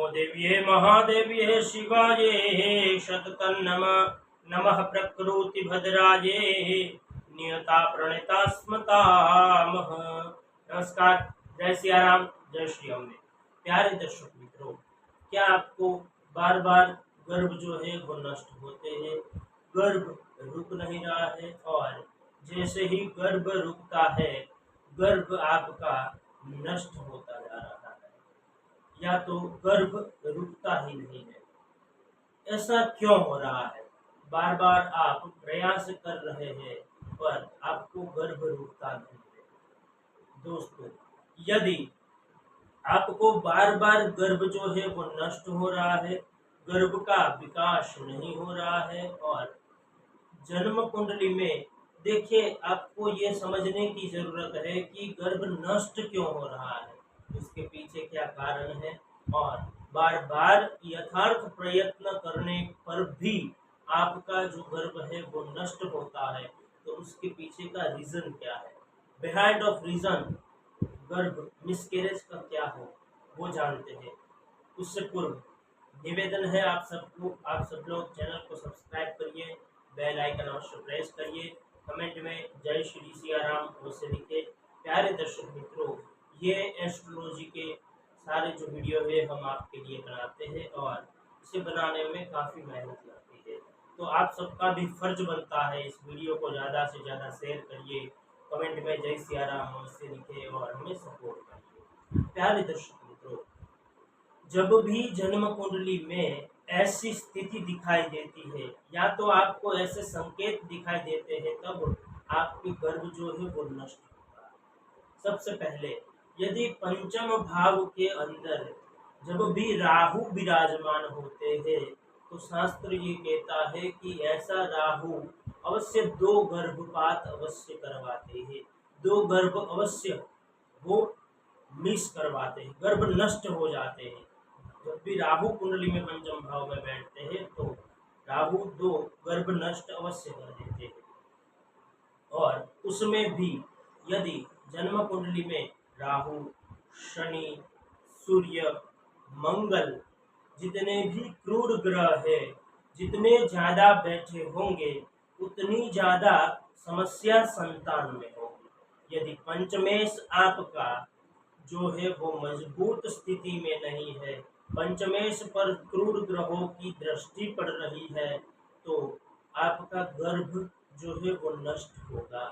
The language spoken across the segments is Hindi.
देव्ये महादेव्ये शिवाये शतकन्नमः नमः प्रकृतिभद्राये नियता प्रणीता स्मतामः। नमस्कार, जय सिया राम, जय श्री अम्बे। प्यारे दर्शक मित्रों, क्या आपको बार बार गर्भ जो है वो नष्ट होते हैं? गर्भ रुक नहीं रहा है और जैसे ही गर्भ रुकता है गर्भ आपका नष्ट होता जा रहा है, या तो गर्भ रुकता ही नहीं है। ऐसा क्यों हो रहा है? बार बार आप प्रयास कर रहे हैं पर आपको गर्भ रुकता नहीं है। दोस्तों, यदि आपको बार बार गर्भ जो है वो नष्ट हो रहा है, गर्भ का विकास नहीं हो रहा है और जन्म कुंडली में देखिए, आपको ये समझने की जरूरत है कि गर्भ नष्ट क्यों हो रहा है, उसके पीछे क्या कारण है और बार बार यथार्थ प्रयत्न करने पर भी आपका जो गर्भ है वो नष्ट होता है, तो उसके पीछे का रीजन क्या है? बिहाइंड ऑफ रीजन गर्भ मिसकैरेज का क्या हो, वो जानते हैं। उससे पूर्व निवेदन है आप सबको, आप सब लोग चैनल को सब्सक्राइब करिए, बेल आइकन अवश्य प्रेस करिए, कमेंट में जय श्री सिया राम अवश्य लिखे। प्यारे दर्शक मित्रों, ये एस्ट्रोलॉजी के सारे जो वीडियो है हम आपके लिए बनाते हैं और इसे बनाने में काफ़ी मेहनत लगती है, तो आप सबका भी फर्ज बनता है इस वीडियो को ज़्यादा से ज़्यादा शेयर करिए, कमेंट में जय सिया राम अवश्य लिखे और हमें सपोर्ट करिए। प्यारे दर्शक मित्रों, जब भी जन्म कुंडली में ऐसी स्थिति दिखाई देती है या तो आपको ऐसे संकेत दिखाई देते हैं, तब आपकी गर्भ जो है वो नष्ट होता है। सबसे पहले, यदि पंचम भाव के अंदर जब भी राहु विराजमान होते हैं, तो शास्त्र ये कहता है कि ऐसा राहु अवश्य दो गर्भपात अवश्य करवाते हैं, दो गर्भ अवश्य वो मिस करवाते हैं, गर्भ नष्ट हो जाते हैं। जब भी राहु कुंडली में पंचम भाव में बैठते हैं तो राहु दो गर्भ नष्ट अवश्य कर देते हैं। और उसमें भी यदि जन्म कुंडली में राहु, शनि, सूर्य, मंगल जितने भी क्रूर ग्रह है, जितने ज्यादा बैठे होंगे उतनी ज्यादा समस्या संतान में होगी। यदि पंचमेश आपका जो है वो मजबूत स्थिति में नहीं है, पंचमेश पर क्रूर ग्रहों की दृष्टि पड़ रही है, तो आपका गर्भ जो है वो नष्ट होगा,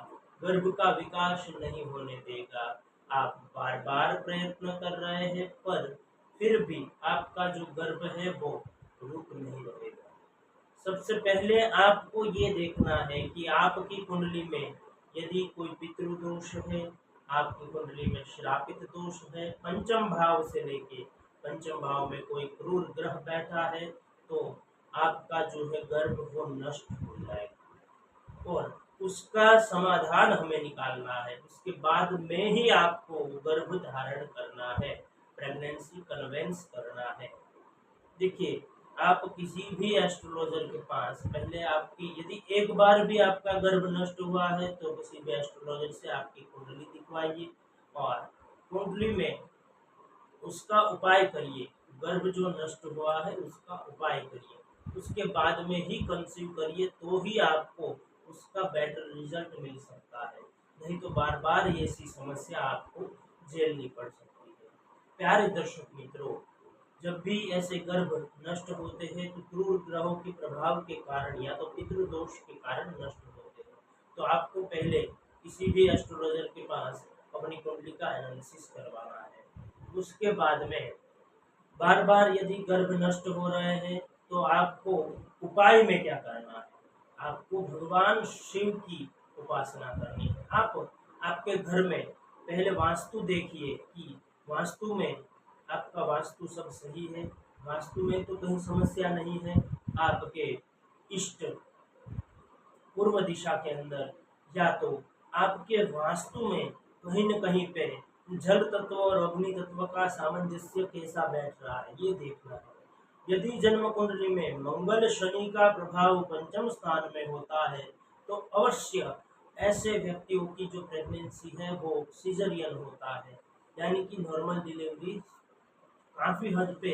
गर्भ का विकास नहीं होने देगा। आप बार बार प्रयत्न कर रहे हैं पर फिर भी आपका जो गर्भ है वो रुक नहीं रहेगा। सबसे पहले आपको ये देखना है कि आपकी कुंडली में यदि कोई पितृदोष है, आपकी कुंडली में श्रापित दोष है, पंचम भाव से लेके पंचम भाव में कोई क्रूर ग्रह बैठा है, तो आपका जो है गर्भ वो नष्ट हो जाएगा और उसका समाधान हमें निकालना है। उसके बाद में ही आपको गर्भ धारण करना है, प्रेगनेंसी कन्वेंस करना है। देखिए, आप किसी भी एस्ट्रोलॉजर के पास पहले आपकी यदि एक बार भी आपका गर्भ नष्ट हुआ है तो किसी भी एस्ट्रोलॉजर से आपकी कुंडली दिखवाइए और कुंडली में उसका उपाय करिए, गर्भ जो नष्ट हुआ है उसका उपाय करिए, उसके बाद में ही कंसीव करिए, तो ही आपको उसका बेटर रिजल्ट मिल सकता है। नहीं तो बार बार ऐसी समस्या आपको झेलनी पड़ सकती है। प्यारे दर्शक मित्रों, जब भी ऐसे गर्भ नष्ट होते हैं तो क्रूर ग्रहों के प्रभाव के कारण या तो पितृदोष के कारण नष्ट होते हैं, तो आपको पहले किसी भी एस्ट्रोलॉजर के पास अपनी कुंडली का एनालिसिस करवाना है। उसके बाद में बार बार यदि गर्भ नष्ट हो रहे हैं तो आपको उपाय में क्या करना है? आपको भगवान शिव की उपासना करनी है। आप आपके घर में पहले वास्तु देखिए कि वास्तु में आपका वास्तु सब सही है, वास्तु में तो कहीं समस्या नहीं है। आपके इष्ट पूर्व दिशा के अंदर या तो आपके वास्तु में कहीं न कहीं पे जल तत्व और अग्नि तत्व का सामंजस्य कैसा बैठ रहा है, ये देखना है। यदि जन्म कुंडली में मंगल शनि का प्रभाव पंचम स्थान में होता है तो अवश्य ऐसे व्यक्तियों की जो प्रेगनेंसी है वो सीजरियन होता है, यानी कि नॉर्मल डिलीवरी काफ़ी हद पे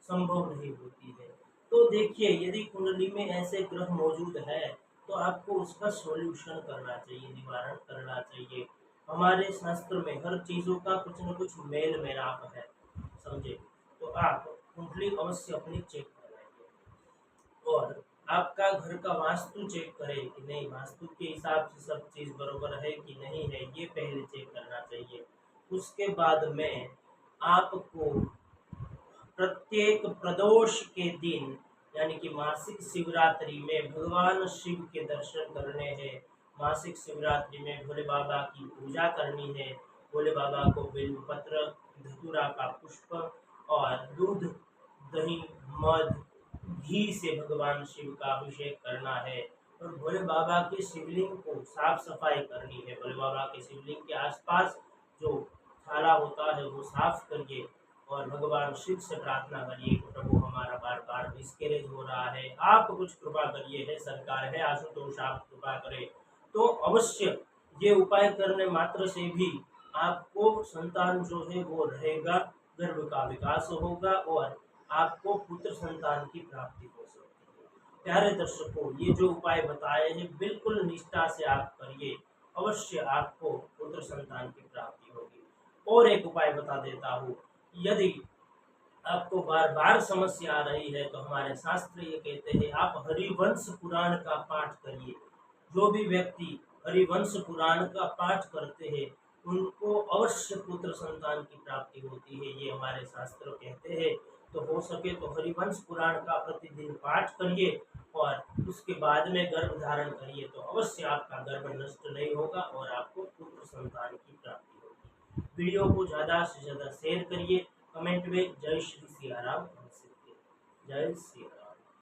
संभव नहीं होती है। तो देखिए, यदि कुंडली में ऐसे ग्रह मौजूद है तो आपको उसका सॉल्यूशन करना चाहिए, निवारण करना चाहिए। हमारे शास्त्र में हर चीजों का कुछ न कुछ मेल मिलाप है, समझे। तो आप कुंडली अवश्य अपनी चेक करवाइए, और आपका घर का वास्तु चेक करें कि नहीं, वास्तु के हिसाब से सब चीज बरोबर है कि नहीं है, ये पहले चेक करना चाहिए। उसके बाद में आपको प्रत्येक प्रदोष के दिन, यानी कि मासिक शिवरात्रि में भगवान शिव के दर्शन करने हैं। मासिक शिवरात्रि में भोले बाबा की पूजा करनी है। भोले बाबा को बेलपत्र, धतूरा का पुष्प और दूध, दही, मध, घी से भगवान शिव का अभिषेक करना है। और भोले बाबा के शिवलिंग को साफ सफाई करनी है। भोले बाबा के शिवलिंग के आसपास जो थाला होता है वो साफ करिए, और भगवान शिव से प्रार्थना करिए कि प्रभु हमारा बार बार मिसकैरेज हो रहा है, आप कुछ कृपा करिए, है सरकार है आशुतोष आप कृपा करें। तो अवश्य ये उपाय करने मात्र से भी आपको संतान जो है वो रहेगा, गर्भ का विकास होगा, और आपको पुत्र संतान की प्राप्ति हो सकती है। प्यारे दर्शकों, ये जो उपाय बताए हैं बिल्कुल निष्ठा से आप करिए, अवश्य आपको पुत्र संतान की प्राप्ति होगी। और एक उपाय बता देता हूँ, यदि आपको बार बार समस्या आ रही है तो हमारे शास्त्र ये कहते हैं आप हरिवंश पुराण का पाठ करिए। जो भी व्यक्ति हरिवंश पुराण का पाठ करते हैं उनको अवश्य पुत्र संतान की प्राप्ति होती है, ये हमारे शास्त्र कहते हैं। तो हो सके तो हरिवंश पुराण का प्रतिदिन पाठ करिए, और उसके बाद में गर्भ धारण करिए, तो अवश्य आपका गर्भ नष्ट नहीं होगा और आपको पुत्र संतान की प्राप्ति होगी। वीडियो को ज़्यादा से ज़्यादा शेयर करिए। कमेंट में जय श्री सिया राम अवश्य लिखिए। जय श्री राम।